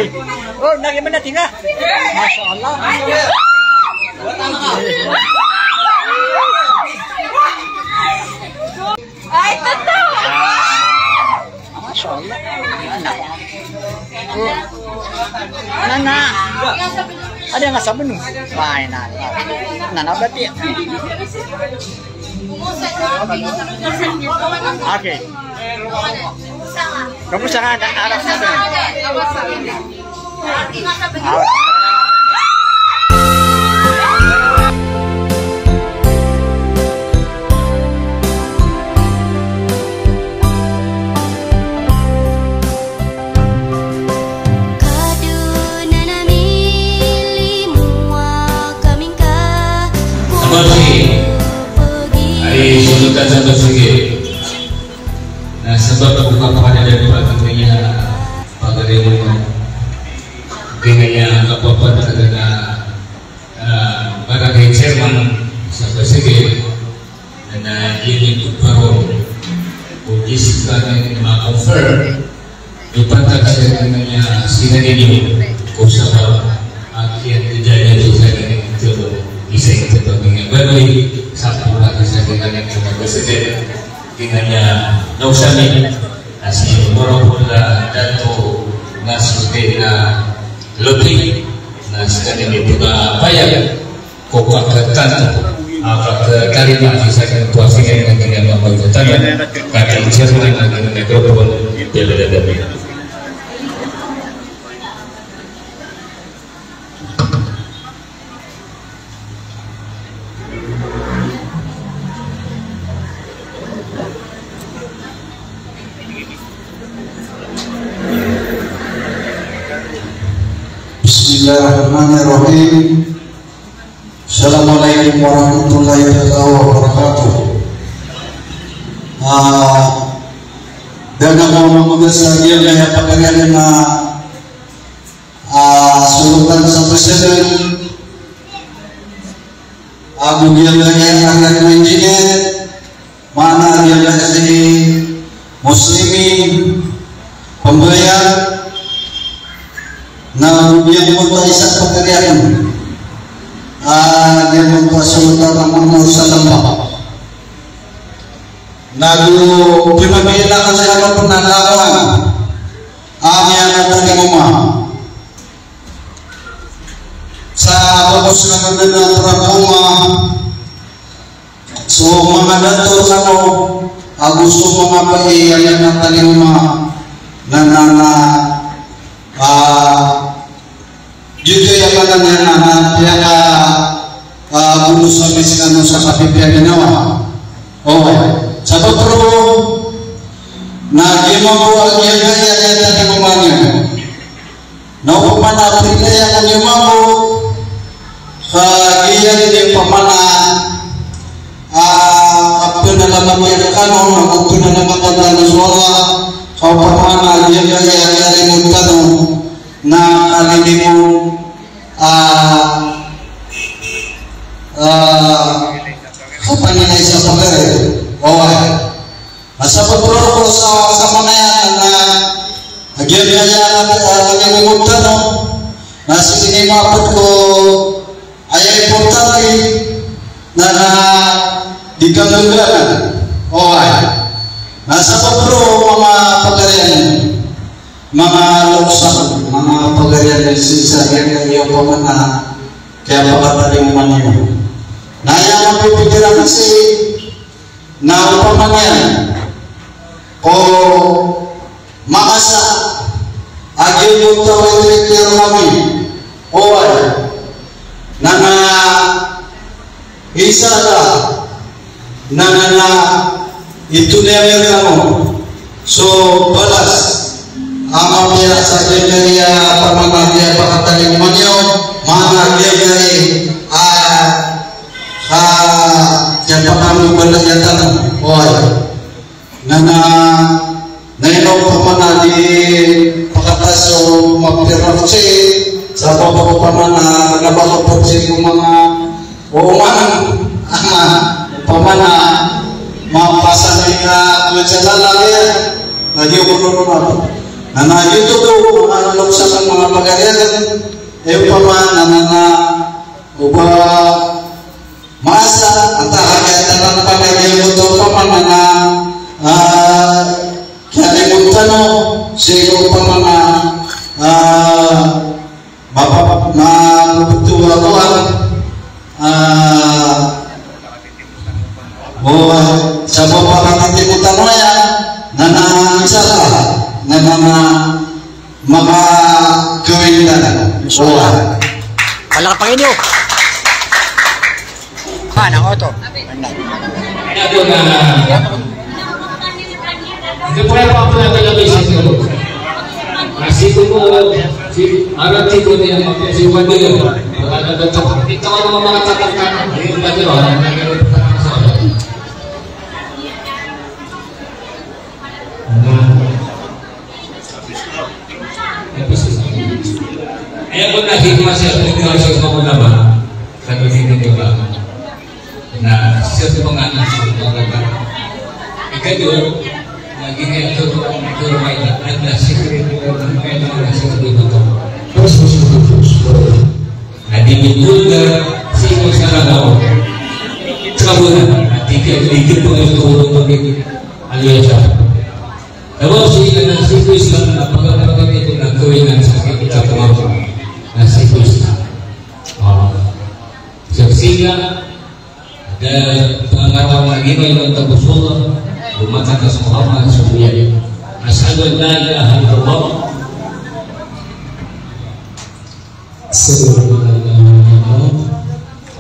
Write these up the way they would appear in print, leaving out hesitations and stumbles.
Oh, bagaimana tinggal? Masya Allah. Ay, totoo. Masya Allah. Nana. Ada yang nggak sabun? Main Nana berarti. Oke. Kamu sangat arah sana. Hari sultan sampai sini. Nah, sebab buka kepada dari tentunya pagarimu kayaknya apa-apa terkena barangkali chairman sampai sini. Dan ini baru uji sekarang ini confirm dipantas dengan sinar ini usaha akhir kejadian itu itu bisa kita panggil baru satu lagi saya dengan yang bersejati dengannya Nausami nasi Morobola Dato Nasudena lebih nasi ini juga bayar kokak ketan apa ke kalimat bisa situasinya dengan membangunnya kaki cermin dengan mikrofon beda-beda. Bismillahirrahmanirrahim. Assalamualaikum warahmatullahi wabarakatuh. Dan mau mengesahkan yang pakaian sultan sampai sedang Abu Gilang akan menjadi mana dia dari muslimin pembayar. Nah, dia membuat isak pekerjaan. Dia membuat sultan Muhammad Sallallahu. Nagu pinapila kasi ano penanawan. Yang tadi rumah. Sa bagus na magandang trabaho. So mga dato sa gusto mga paiyan ng tali rumah. Juga yang mana pihak bunuh sampai sekarang sa pihak ginawa. Oh, sabab perlu na gimambo ang yang tadi rumahnya. Na upamana pinaya ang gimambo kagiyan din pamana apa dalam yang kanon apa dalam kata suara kau pamana dia yang mutano na kalilimu kapan sa pagkari asa betul ko sa mana na agyan kalilimutan na sige mapot ko ay importante na diganggalan nasa betul mga pagkarian mga luksan, mga pagarian ng sisa yang iyong pamana kaya pakataling man yun na yung mapipigilan kasi na upamanyan o makasa agil yung tawag-tawag kami o na isa na ito na yung kamo so balas ama dia saja dari pamana dia pakataling manyo mana dia dari yang kami belajar nana naino pamana di pakataso mapirafse sa pamana nabakapotse mga uman pamana mapasan nga tuwid sa lalaki lagi ko Ito ko mga luksa ng mga pagariagan pa na uba masa at hakayatan ng pagariagan ito pa na kalimutan mo sigo pa mga mabutuwa ko sa bawah kalimutan mo yan na mga kawindan. Palakpakin nyo. Nang auto. Hindi po yung papo natin ang basic ko. Nasito ko, arap ko niya, si Wanda yun. Ito ka naman mga tatakkan. Hindi ba ito? Ayan ko nakikita siya, nag-iwasya ko mo naman, sabi ko ba, na siya sa mga anak siya, ika doon, naging ito may nag-secret ko, may nag-secret ko. Nadibigul na sino sa lagaw. Kabunan, at ikit po yung tulong pag-aliya siya. Dawa siya na si Islam na pagkakaroon ito na gawin ng sakit sa tumawag na si Islam. Sila dan pengarawan lagi yang terbusul umat atas Muhammad Rasulullah. Asyhadu an la ilaha illallah. Asyhadu an la ilaha illallah.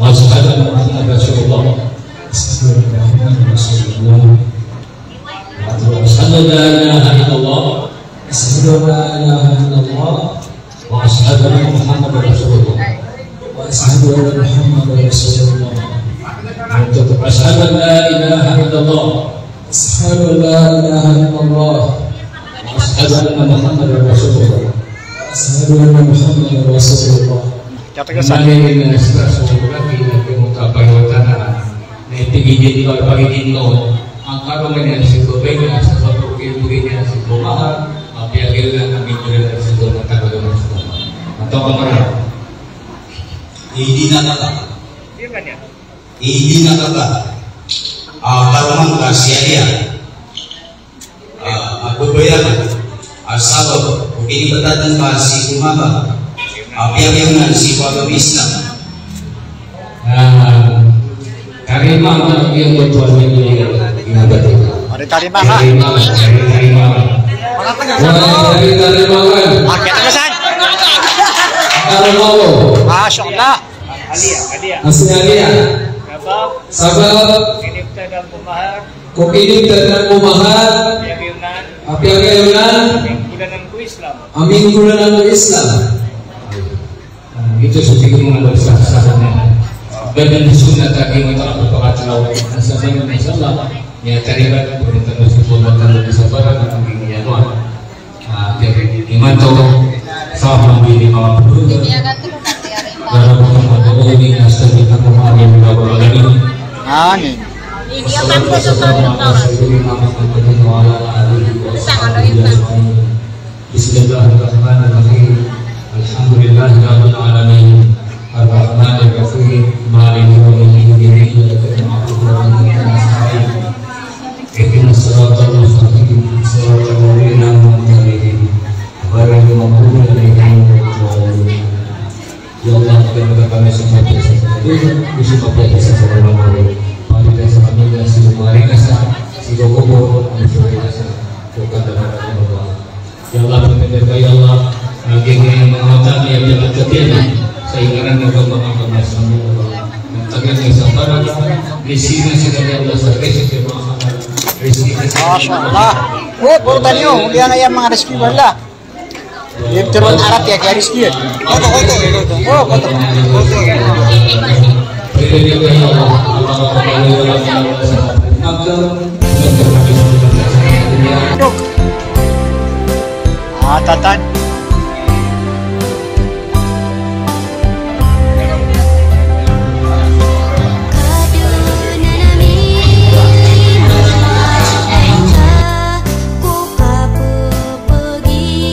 Wa asyhadu anna Muhammadar Rasulullah. Asyhadu anna Muhammadar Rasulullah. Asyhadu an la ilaha illallah. Asyhadu an la ilaha illallah. Wa asyhadu anna Muhammadar Rasulullah. Wa asyhadu anna Muhammadar Rasulullah. Asyhadu an la ilaha illallah. Asyhadu an la ilaha illallah. Asyhadu anna Muhammadar Rasulullah. Asyhadu anna Muhammadar Rasulullah. Mari kita Rasulullah kita mengkabarkan na itigidin ko pagiging noon ang karongan niya si Gobega sa pagpupili niya si Bumaha mapiyagil na kami nila sa doon ng Tagalog Ito ka marami hindi na kata karuman ka siya ako bayan asabab kini batatan ka si Bumaha mapiyagil si Islam Karima ang iyong betuan ini inabati. Ada karima ka? Karima. Karima. Akit kesan. Karima. Masya Allah. Alia. Sabab. Kukinig dan pemahar. Apa yang Amin bulan Islam. Itu sedikit mengenai sah-sahnya. Badan sunnah tadi kita berpakat nasabah masalah ya terlibat perintah Rasulullah dan kesabaran dan kegiatan jadi iman tahu saham di lima puluh dalam pertemuan ini asal kita kemarin berapa lagi amin ini apa Bismillahirrahmanirrahim Alhamdulillahirabbil alamin Ar-Rahman Ar-Rahim Maliki yaumiddin Iyyaka na'budu wa iyyaka nasta'in Ihdinas siratal mustaqim siratal ladzina an'amta 'alaihim ghairil maghdubi 'alaihim waladdallin Ya Allah berikan kami semua kesehatan Bismillah biasa sallallahu alaihi Pada dasar kami dan seluruh rasa Sigo kubur Al-Fatihah Bukan dalam Allah Ya Allah berkata ya Allah Akhirnya yang mengatakan yang jalan ketiadaan Sehingga juga mengamalkan Allah. Agar disampaikan di sini sekali Allah servis ke mahamal rezeki. Masya Allah. Oh, baru tadi dia yang mga rezeki wala. Dia turun Arab ya kayak rezeki. Foto. Oh, foto. Tatan. Ku kapu pergi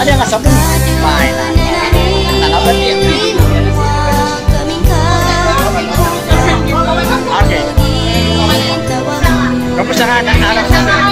Ada yang sabun. Main. Apa dia? Oke. Kamu sangat anak